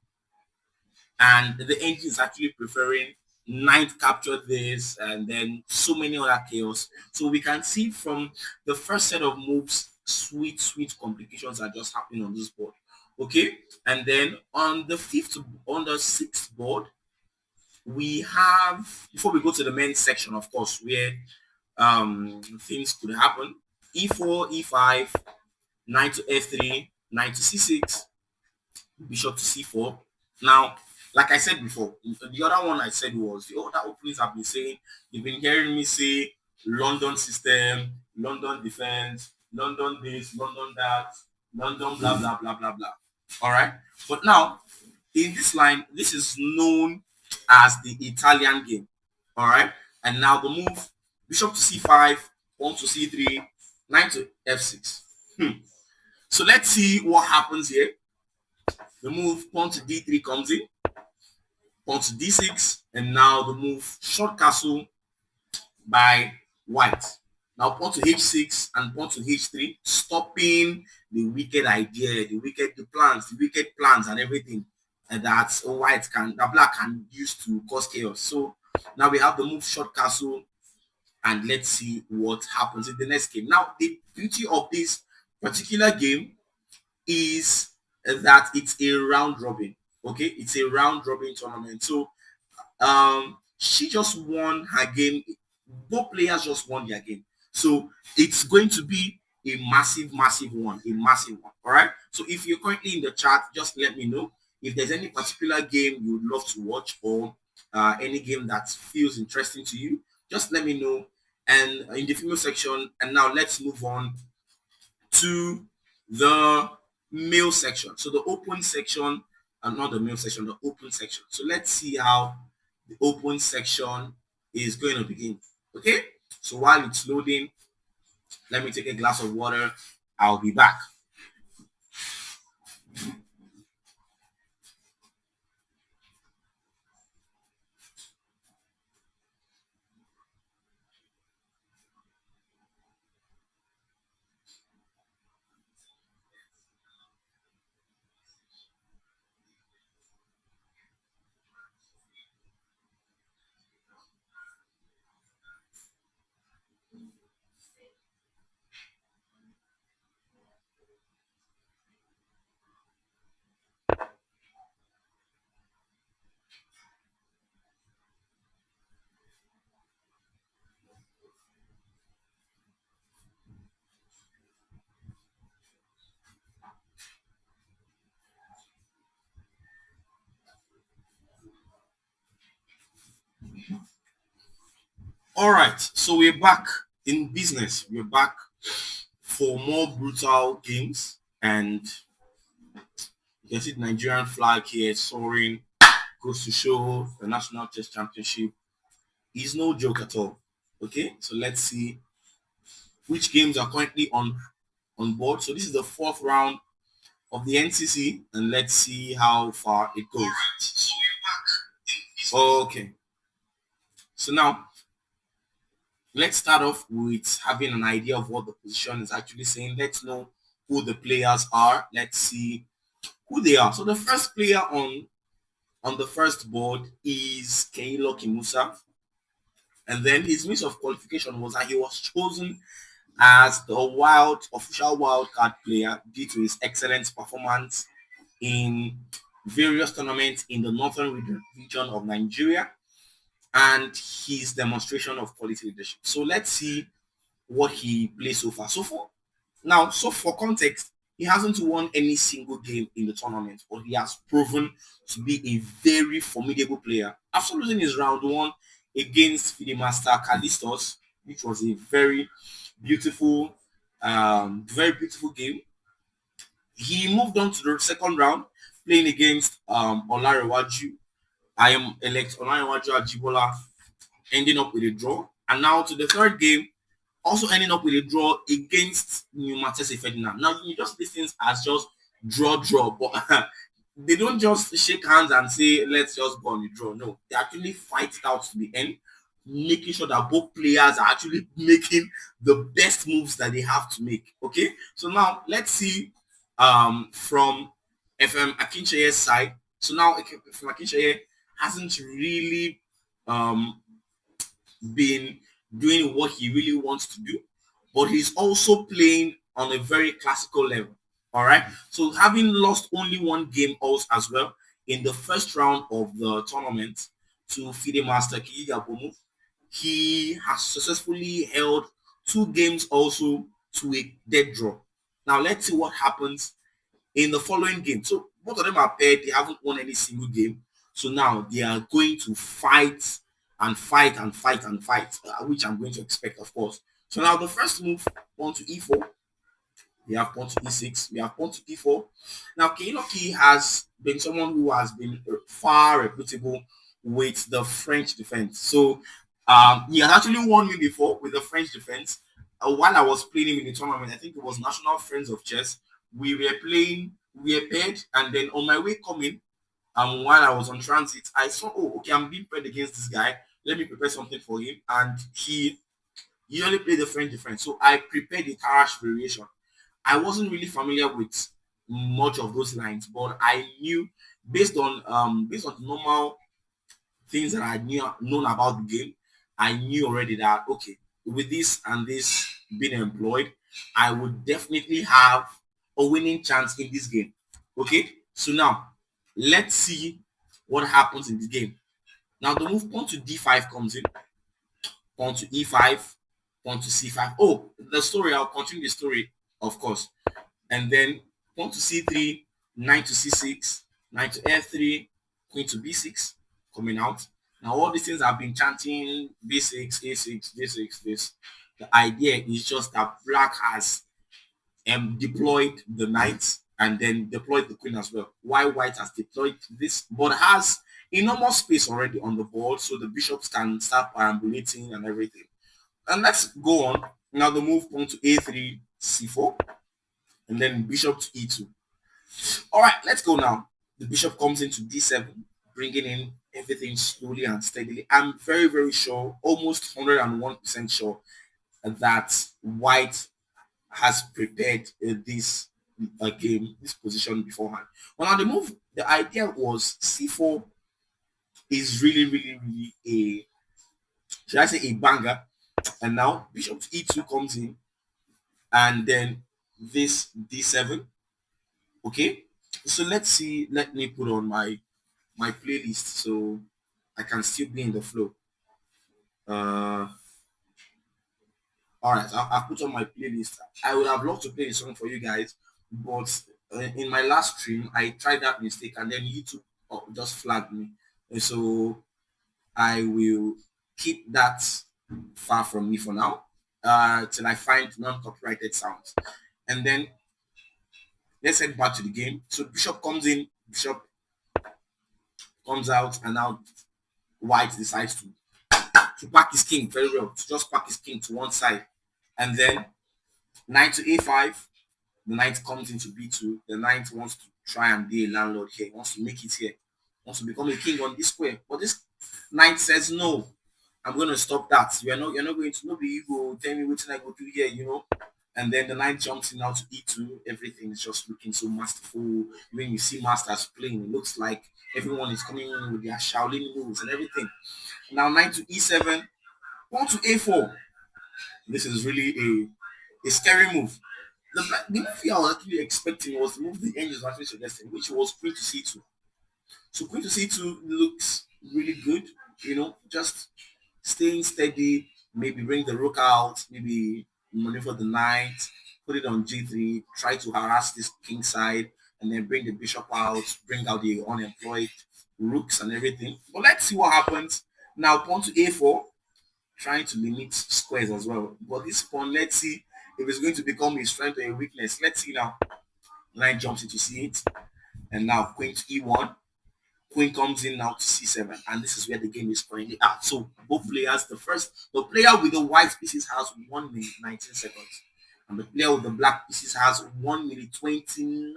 and the engine is actually preferring knight capture this, and then so many other chaos. So we can see from the first set of moves, sweet complications are just happening on this board. Okay, and then on the sixth board, we have, before we go to the main section, of course, where things could happen: e4, e5, knight to f3, knight to c6, bishop to c4. Now, like I said before, the other one I said was the other openings I've been saying. You've been hearing me say London system, London defense, London this, London that, London blah blah blah blah blah. All right, but now in this line, this is known as the Italian game. All right, and now the move bishop to c5, pawn to c3, knight to f6. So let's see what happens here. The move pawn to d3 comes in, pawn to d6, and now the move short castle by white. Now pawn to h6 and pawn to h3, stopping the wicked idea, the wicked plans and everything that black can use to cause chaos. So now we have the move short castle, and let's see what happens in the next game. Now the beauty of this particular game is that it's a round robin. Okay, it's a round robin tournament. So she just won her game. Both players just won their game. So it's going to be a massive one. All right. So if you're currently in the chat, just let me know if there's any particular game you would love to watch, or any game that feels interesting to you. Just let me know. And in the female section, and now let's move on to the male section. So the open section, and not the male section, the open section. So let's see how the open section is going to begin. Okay, so while it's loading, let me take a glass of water. I'll be back. All right, so we're back in business. We're back for more brutal games, and you can see the Nigerian flag here soaring. Goes to show the National Chess Championship is no joke at all. Okay, so let's see which games are currently on board. So this is the fourth round of the NCC, and let's see how far it goes. Okay, so now let's start off with having an idea of what the position is actually saying. Let's know who the players are. Let's see who they are. So the first player on the first board is Keilo Kimusa. And then his means of qualification was that he was chosen as the official wild card player due to his excellent performance in various tournaments in the northern region of Nigeria and his demonstration of quality leadership. So let's see what he played so far. So for context, he hasn't won any single game in the tournament, but he has proven to be a very formidable player. After losing his round one against FIDE Master Callistos, which was a very beautiful game, he moved on to the second round, playing against Olarewaju. I am elect Olarewaju Ajibola, ending up with a draw. And now to the third game, also ending up with a draw against New Matese Ferdinand. Now you just these things as just draw, but they don't just shake hands and say let's just go on the draw. No, they actually fight it out to the end, making sure that both players are actually making the best moves that they have to make. Okay, so now let's see from FM Akincheye's side. So now FM Akincheye hasn't really been doing what he really wants to do, but he's also playing on a very classical level. All right. So having lost only one game also as well in the first round of the tournament to FIDE Master Kiyiga Bomu, he has successfully held two games also to a dead draw. Now let's see what happens in the following game. So both of them are paired. They haven't won any single game. So now they are going to fight and fight, which I'm going to expect, of course. So now the first move, pawn to e4. We have pawn to e6. We have pawn to e4. Now, Keiloki has been someone who has been far reputable with the French defense. So he has actually won me before with the French defense. While I was playing him in the tournament, I think it was National Friends of Chess. We were paired, and then on my way coming, while I was on transit, I saw, oh, okay, I'm being paired against this guy. Let me prepare something for him. And he only played the French defense. So I prepared the Tarrasch variation. I wasn't really familiar with much of those lines, but I knew based on normal things that I known about the game, I knew already that okay, with this and this being employed, I would definitely have a winning chance in this game. Okay, so now let's see what happens in this game. Now the move pawn to d5 comes in, pawn to e5, pawn to c5. Oh, the story, I'll continue the story, of course. And then pawn to c3, knight to c6, knight to f3, queen to b6 coming out. Now all these things I've been chanting b6, a6, d6, this. The idea is just that black has deployed the knight and then deployed the queen as well. While white has deployed this, but has enormous space already on the board, so the bishops can start perambulating and everything. And let's go on. Now the move pawn to a3, c4, and then bishop to e2. All right, let's go now. The bishop comes into d7, bringing in everything slowly and steadily. I'm very, very sure, almost 101% sure that white has prepared this game, this position beforehand. Well, now the idea was c4 is really, really, really should I say a banger? And now bishop to e2 comes in, and then this d7. Okay, so let's see. Let me put on my playlist so I can still be in the flow. All right, I've put on my playlist. I would have loved to play the song for you guys, but in my last stream, I tried that mistake, and then YouTube just flagged me. And so I will keep that far from me for now, till I find non-copyrighted sounds. And then let's head back to the game. So Bishop comes in, Bishop comes out, and now White decides to pack his king very well, to just pack his king to one side. And then knight to a5, the knight comes into b2. The knight wants to try and be a landlord here. He wants to make it here. He wants to become a king on this square. But this knight says no. I'm going to stop that. You're not going to, nobody you go tell me what I go do here, you know. And then the knight jumps in now to e2. Everything is just looking so masterful. When you see masters playing, it looks like everyone is coming in with their Shaolin moves and everything. Now knight to e7, pawn to a4. This is really a scary move. The move I was actually expecting was the move the angels actually suggested, which was queen to c2. So queen to c2 looks really good, you know, just staying steady, maybe bring the rook out, maybe maneuver the knight, put it on g3, try to harass this king side, and then bring the bishop out, bring out the unemployed rooks and everything. But let's see what happens. Now pawn to a4, trying to limit squares as well. But this pawn, let's see if it's going to become a strength or a weakness. Let's see now. Knight jumps into c8, and now queen to e1. Queen comes in now to c7, and this is where the game is currently at. So both players, the player with the white pieces has 1 minute 19 seconds, and the player with the black pieces has 1 minute 29.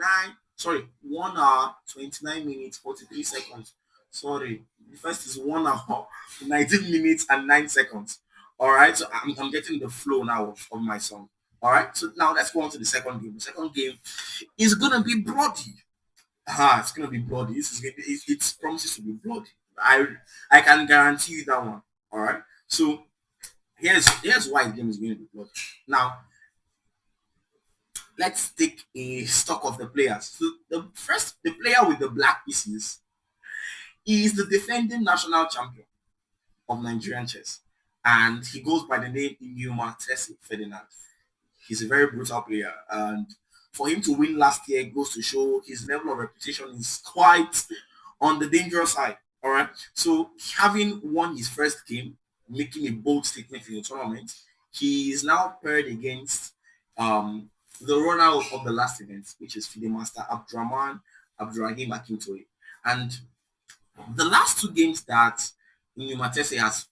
Sorry, 1 hour 29 minutes 43 seconds. Sorry, the first is 1 hour 19 minutes and 9 seconds. All right, so I'm getting the flow now of my song. All right, so now let's go on to the second game. The second game is gonna be bloody. It's gonna be bloody. It promises to be bloody. I can guarantee you that one. All right. So here's why the game is going to be bloody. Now let's take a stock of the players. So the player with the black pieces is the defending national champion of Nigerian chess, and he goes by the name Inuma Tessie Ferdinand. He's a very brutal player, and for him to win last year goes to show his level of reputation is quite on the dangerous side. All right. So having won his first game, making a bold statement in the tournament, he is now paired against the runner of the last event, which is FIDE Master Abdurrahim Akintoye. And the last two games that Numatese has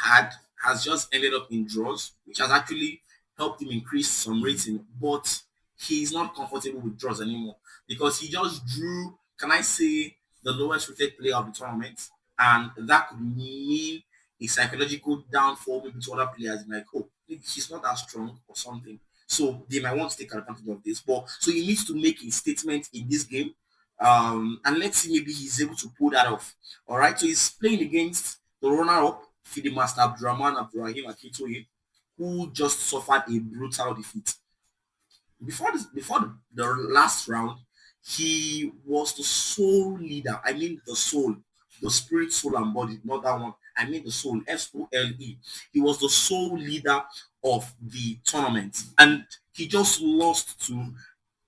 had has just ended up in draws, which has actually helped him increase some rating, but he's not comfortable with draws anymore because he just drew, can I say, the lowest rated player of the tournament, and that could mean a psychological downfall maybe to other players like, oh, maybe he's not that strong or something. So they might want to take advantage of this. But so he needs to make a statement in this game. And let's see, maybe he's able to pull that off. All right. So he's playing against the runner-up, FIDE Master Abdurrahim Akintoye, who just suffered a brutal defeat. Before the last round, he was the sole leader. I mean the soul, the spirit, soul, and body, not that one. I mean the soul, SOLE. He was the sole leader of the tournament, and he just lost to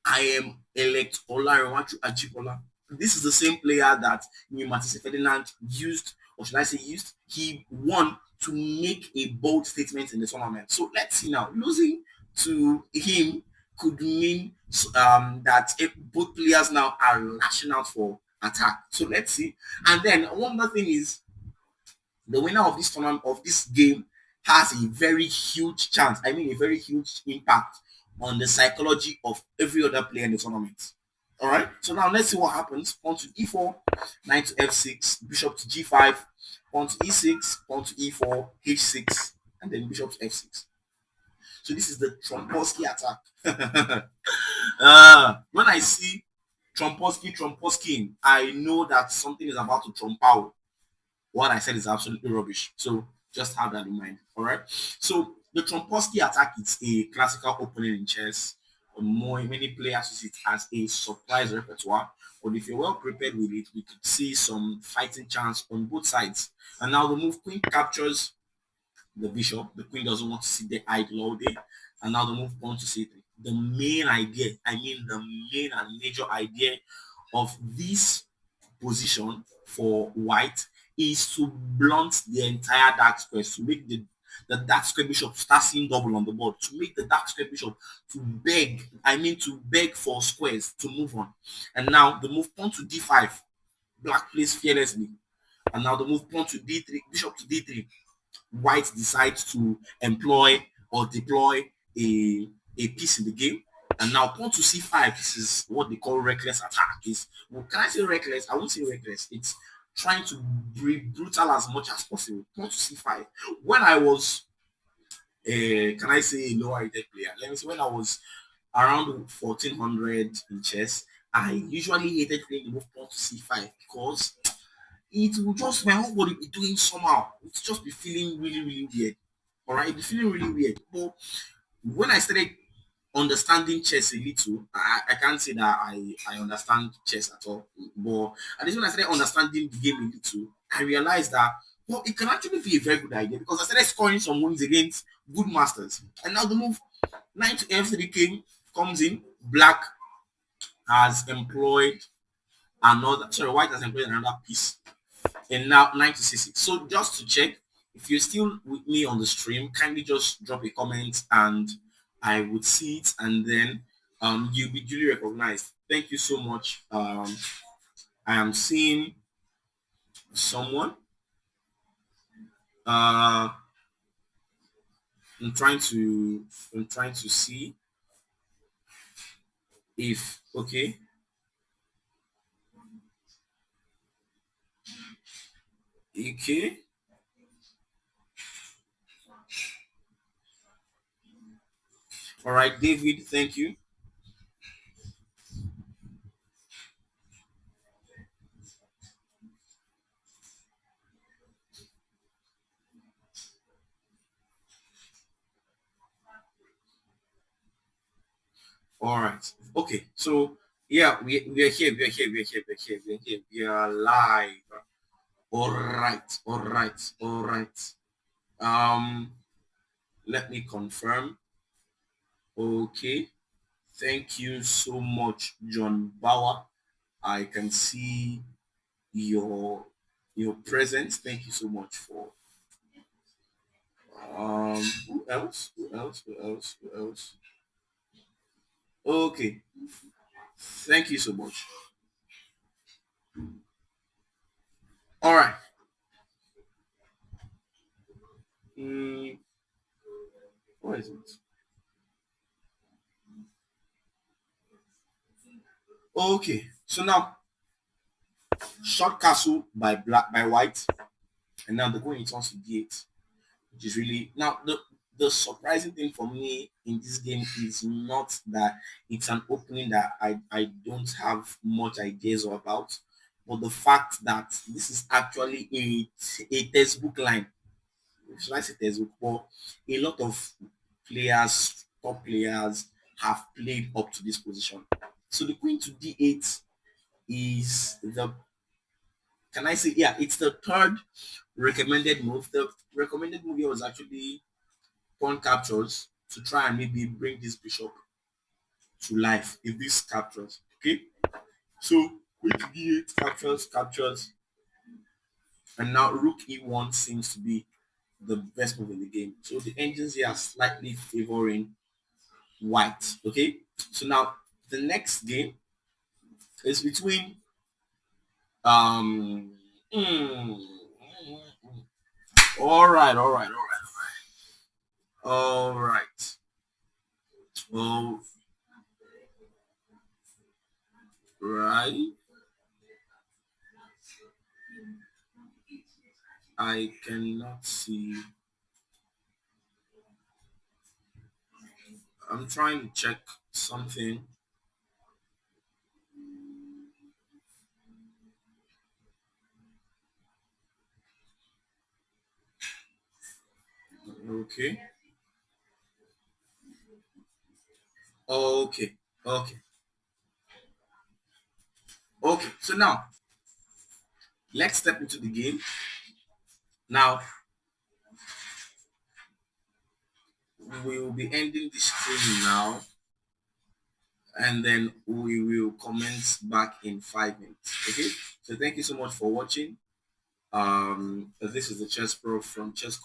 I am elect Olarinwaju Ajibola. This is the same player that Numatese Ferdinand used, or should I say used? He won to make a bold statement in the tournament. So let's see now. Losing to him could mean that both players now are lashing out for attack. So let's see. And then one other thing is the winner of this tournament, of this game, has a very huge chance. I mean, a very huge impact on the psychology of every other player in the tournament. All right. So now let's see what happens. Pawn to e4, knight to f6, bishop to g5, pawn to e6, pawn to e4, h6, and then bishop to f6. So this is the Trompowsky attack. When I see Trompowsky, I know that something is about to trump out. What I said is absolutely rubbish. So just have that in mind. All right. So the Trompowsky attack is a classical opening in chess. Many players use it as a surprise repertoire. But if you're well prepared with it, we could see some fighting chance on both sides. And now the move queen captures the bishop. The queen doesn't want to sit there idle all day. And now the move pawn to c3. The main idea, I mean the main and major idea of this position for white is to blunt the entire dark squares, to make the dark square bishop to start seeing double on the board, to make the dark square bishop to beg for squares to move on. And now the move pawn to d5, black plays fearlessly. And now the move pawn to d3, bishop to d3, white decides to employ or deploy a piece in the game. And now pawn to c5, this is what they call reckless attack. Is, well, can I say reckless? I won't say reckless. It's trying to be brutal as much as possible. Pawn to c5. When I was, can I say a lower rated player? Let me see. When I was around 1400 in chess, I usually hated playing the move pawn to c5 because it will just, my whole body be doing somehow. It's just be feeling really, really weird. All right, be feeling really weird. But when I started understanding chess a little, I can't say that I understand chess at all. But at least when I started understanding the game a little, I realized that, well, it can actually be a very good idea because I started scoring some wins against good masters. And now the move knight to f3 comes in. Black has employed white has employed another piece. And now knight to c6. So just to check, if you're still with me on the stream, kindly just drop a comment and I would see it, and then you'll be duly recognized. Thank you so much. I am seeing someone. I'm trying to see if okay. Okay. All right, David, thank you. All right. Okay. So yeah, we are here. We are here. We are here. We are here. We are here. We are live. All right. All right. All right. Let me confirm. Okay. Thank you so much, John Bauer. I can see your presence. Thank you so much for who else? Who else? Who else? Who else? Okay. Thank you so much. All right. Mm, what is it? Okay. So now short castle by white, and now the queen returns to d8, which is really now the surprising thing for me in this game is not that it's an opening that I don't have much ideas about, but the fact that this is actually a textbook line. Should I say textbook? But a lot of players, top players, have played up to this position. So the queen to d8 is the, can I say, yeah, it's the third recommended move. The recommended move here was actually pawn captures to try and maybe bring this bishop to life if this captures. Okay, so queen to d8 captures, and now rook e1 seems to be the best move in the game. So the engines here are slightly favoring white. Okay, so now the next game is between um. hmm, all right, all right, all right, all right. All right. I cannot see. I'm trying to check something. Okay. Okay. Okay. Okay. So now let's step into the game. Now we will be ending this stream now, and then we will commence back in 5 minutes. Okay. So thank you so much for watching. This is the Chess Pro from Chess.